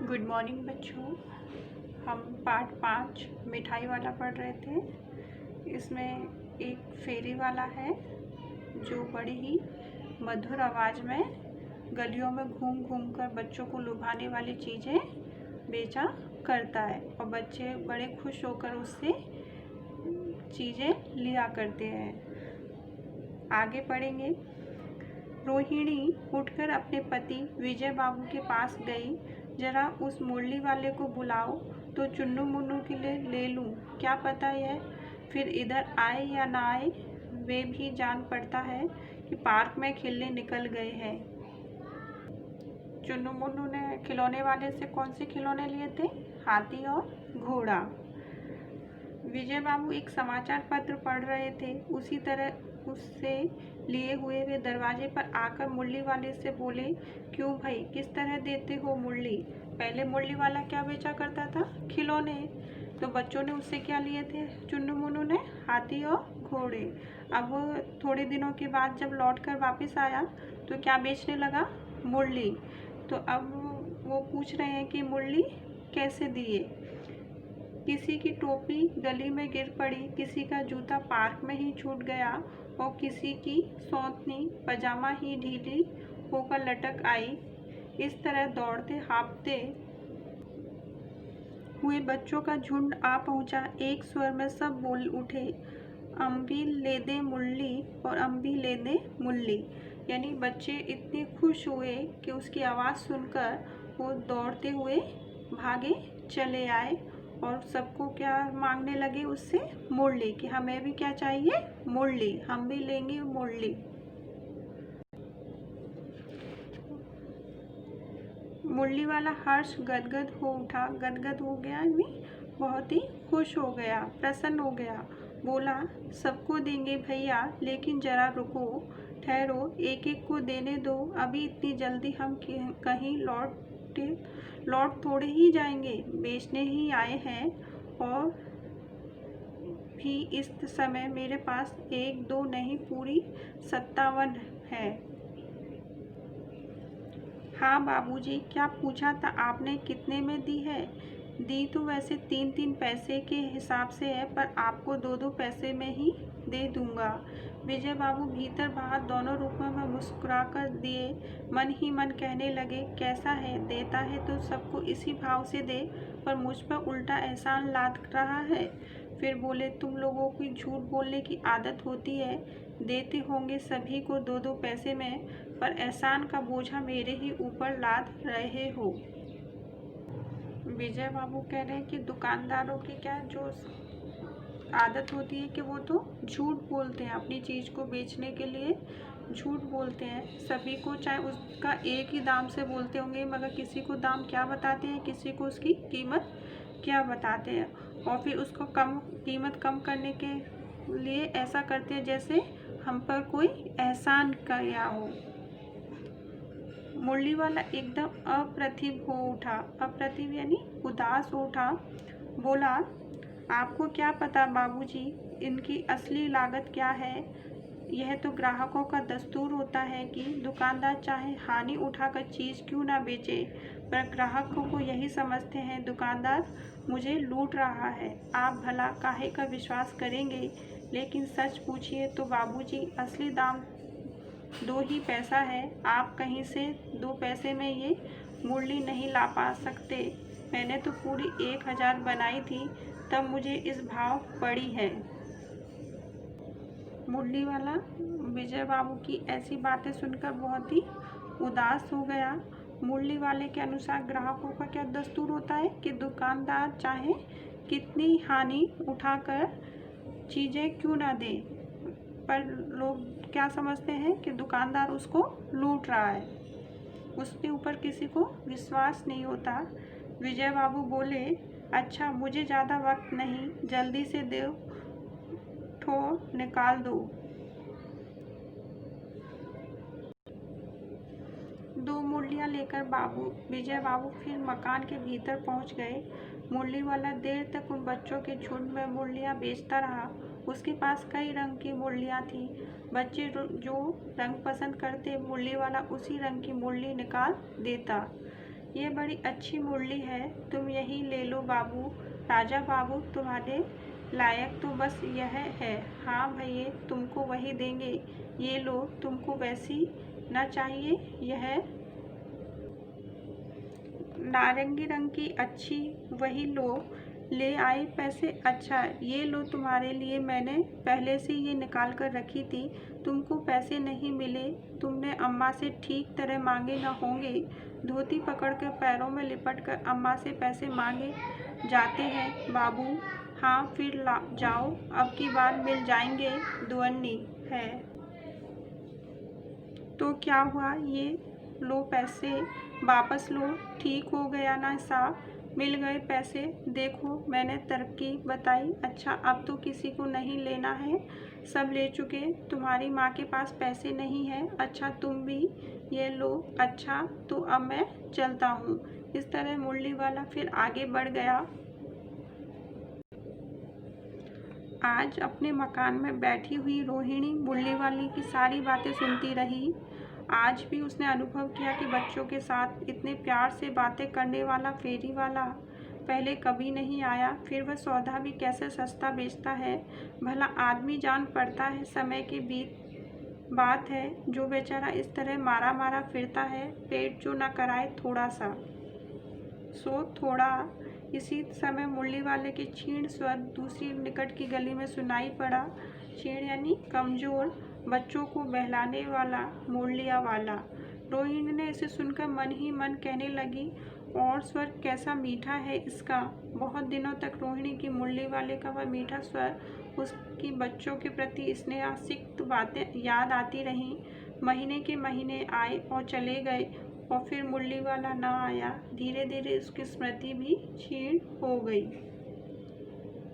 Good morning बच्चों। हम part 5 मिठाई वाला पढ़ रहे थे। इसमें एक फेरी वाला है जो बड़ी ही मधुर आवाज़ में गलियों में घूम घूम कर बच्चों को लुभाने वाली चीज़ें बेचा करता है और बच्चे बड़े खुश होकर उससे चीज़ें लिया करते हैं। आगे पढ़ेंगे। रोहिणी उठकर अपने पति विजय बाबू के पास गई। जरा उस मुरली वाले को बुलाओ तो चुन्नू मुन्नू के लिए ले लूं, क्या पता यह फिर इधर आए या ना आए। वे भी जान पड़ता है कि पार्क में खेलने निकल गए हैं। चुन्नू मुन्नू ने खिलौने वाले से कौन से खिलौने लिए थे? हाथी और घोड़ा। विजय बाबू एक समाचार पत्र पढ़ रहे थे। उसी तरह उससे लिए हुए वे दरवाजे पर आकर मुरली वाले से बोले, क्यों भाई, किस तरह देते हो मुरली? पहले मुरली वाला क्या बेचा करता था? खिलौने। तो बच्चों ने उससे क्या लिए थे? चुन्नू मुन्नू ने हाथी और घोड़े। अब थोड़े दिनों के बाद जब लौट कर वापस आया तो क्या बेचने लगा? मुरली। तो अब वो पूछ रहे हैं कि मुरली कैसे दिए। किसी की टोपी गली में गिर पड़ी, किसी का जूता पार्क में ही छूट गया और किसी की सौंतनी पजामा ही ढीली होकर लटक आई। इस तरह दौड़ते हाँफते हुए बच्चों का झुंड आ पहुंचा। एक स्वर में सब बोल उठे, अम्बी ले दे मुरली और अम्बी ले दे मुरली। यानी बच्चे इतने खुश हुए कि उसकी आवाज़ सुनकर वो दौड़ते हुए भागे चले आए और सबको क्या मांगने लगे उससे? मुरली, कि हमें भी क्या चाहिए? मुरली, हम भी लेंगे मुरली। मुरली वाला हर्ष गदगद हो उठा। गदगद हो गया यानी बहुत ही खुश हो गया, प्रसन्न हो गया। बोला, सबको देंगे भैया, लेकिन जरा रुको, ठहरो, एक एक को देने दो। अभी इतनी जल्दी हम कहीं लौट थोड़े ही जाएंगे, बेचने ही आए हैं। और भी इस समय मेरे पास 1 2 नहीं, पूरी 57 है। हाँ बाबूजी, क्या पूछा था आपने? कितने में दी है? दी तो वैसे 3-3 पैसे के हिसाब से है, पर आपको 2-2 पैसे में ही दे दूंगा। विजय बाबू भीतर बाहर दोनों रूपों में मुस्कुराकर दिए। मन ही मन कहने लगे, कैसा है, देता है तो सबको इसी भाव से दे, पर मुझ पर उल्टा एहसान लाद रहा है। फिर बोले, तुम लोगों की झूठ बोलने की आदत होती है, देते होंगे सभी को 2-2 पैसे में, पर एहसान का बोझा मेरे ही ऊपर लाद रहे हो। विजय बाबू कह रहे हैं कि दुकानदारों की क्या जो आदत होती है कि वो तो झूठ बोलते हैं, अपनी चीज़ को बेचने के लिए झूठ बोलते हैं सभी को, चाहे उसका एक ही दाम से बोलते होंगे, मगर किसी को दाम क्या बताते हैं, किसी को उसकी कीमत क्या बताते हैं, और फिर उसको कीमत कम करने के लिए ऐसा करते हैं जैसे हम पर कोई एहसान किया हो। मुरली वाला एकदम अप्रतिभ हो उठा। अप्रतिभ यानी उदास हो उठा। बोला, आपको क्या पता बाबूजी, इनकी असली लागत क्या है? यह तो ग्राहकों का दस्तूर होता है कि दुकानदार चाहे हानि उठाकर चीज़ क्यों ना बेचे, पर ग्राहकों को यही समझते हैं दुकानदार मुझे लूट रहा है। आप भला काहे का विश्वास करेंगे, लेकिन सच पूछिए तो बाबूजी, असली दाम 2 ही पैसा है। आप कहीं से 2 पैसे में ये मुरली नहीं ला पा सकते। मैंने तो पूरी 1000 बनाई थी, तब मुझे इस भाव पड़ी है। मुरली वाला विजय बाबू की ऐसी बातें सुनकर बहुत ही उदास हो गया। मुरली वाले के अनुसार ग्राहकों का क्या दस्तूर होता है कि दुकानदार चाहे कितनी हानि उठाकर चीज़ें क्यों ना दे, पर लोग क्या समझते हैं कि दुकानदार उसको लूट रहा है, उसके ऊपर किसी को विश्वास नहीं होता। विजय बाबू बोले, अच्छा, मुझे ज़्यादा वक्त नहीं, जल्दी से 2 ठो निकाल दो। 2 मुरलियाँ लेकर विजय बाबू फिर मकान के भीतर पहुंच गए। मुरली वाला देर तक उन बच्चों के झुंड में मुरलियाँ बेचता रहा। उसके पास कई रंग की मुरलियाँ थीं। बच्चे जो रंग पसंद करते, मुरली वाला उसी रंग की मुरली निकाल देता। ये बड़ी अच्छी मुरली है, तुम यही ले लो बाबू। राजा बाबू, तुम्हारे लायक तो बस यह है। हाँ भैया, तुमको वही देंगे। ये लो, तुमको वैसी न चाहिए? यह नारंगी रंग की अच्छी, वही लो। ले आए पैसे? अच्छा, ये लो, तुम्हारे लिए मैंने पहले से ये निकाल कर रखी थी। तुमको पैसे नहीं मिले? तुमने अम्मा से ठीक तरह मांगे न होंगे। धोती पकड़ कर पैरों में लिपट कर अम्मा से पैसे मांगे जाते हैं बाबू। हाँ, फिर जाओ, अब की बार मिल जाएंगे। दुअन्नी है तो क्या हुआ? ये लो पैसे, वापस लो। ठीक हो गया ना साहब? मिल गए पैसे। देखो, मैंने तरकीब बताई। अच्छा, अब तो किसी को नहीं लेना है, सब ले चुके। तुम्हारी माँ के पास पैसे नहीं हैं। अच्छा, तुम भी ये लो। अच्छा, तो अब मैं चलता हूँ। इस तरह मुरली वाला फिर आगे बढ़ गया। आज अपने मकान में बैठी हुई रोहिणी मुरली वाली की सारी बातें सुनती रही। आज भी उसने अनुभव किया कि बच्चों के साथ इतने प्यार से बातें करने वाला फेरी वाला पहले कभी नहीं आया। फिर वह सौदा भी कैसे सस्ता बेचता है, भला आदमी जान पड़ता है। समय की बात है, जो बेचारा इस तरह मारा मारा फिरता है, पेट जो न कराए थोड़ा सा सो थोड़ा। इसी समय मुरली वाले के क्षीण स्वर दूसरी निकट की गली में सुनाई पड़ा। क्षीण यानी कमजोर, बच्चों को बहलाने वाला मुरलिया वाला। रोहिणी ने इसे सुनकर मन ही मन कहने लगी, और स्वर कैसा मीठा है इसका। बहुत दिनों तक रोहिणी की मुरली वाले का वह मीठा स्वर, उसकी बच्चों के प्रति स्नेहासिक्त बातें याद आती रहीं। महीने के महीने आए और चले गए, और फिर मुरली वाला ना आया। धीरे धीरे उसकी स्मृति भी क्षीण हो गई।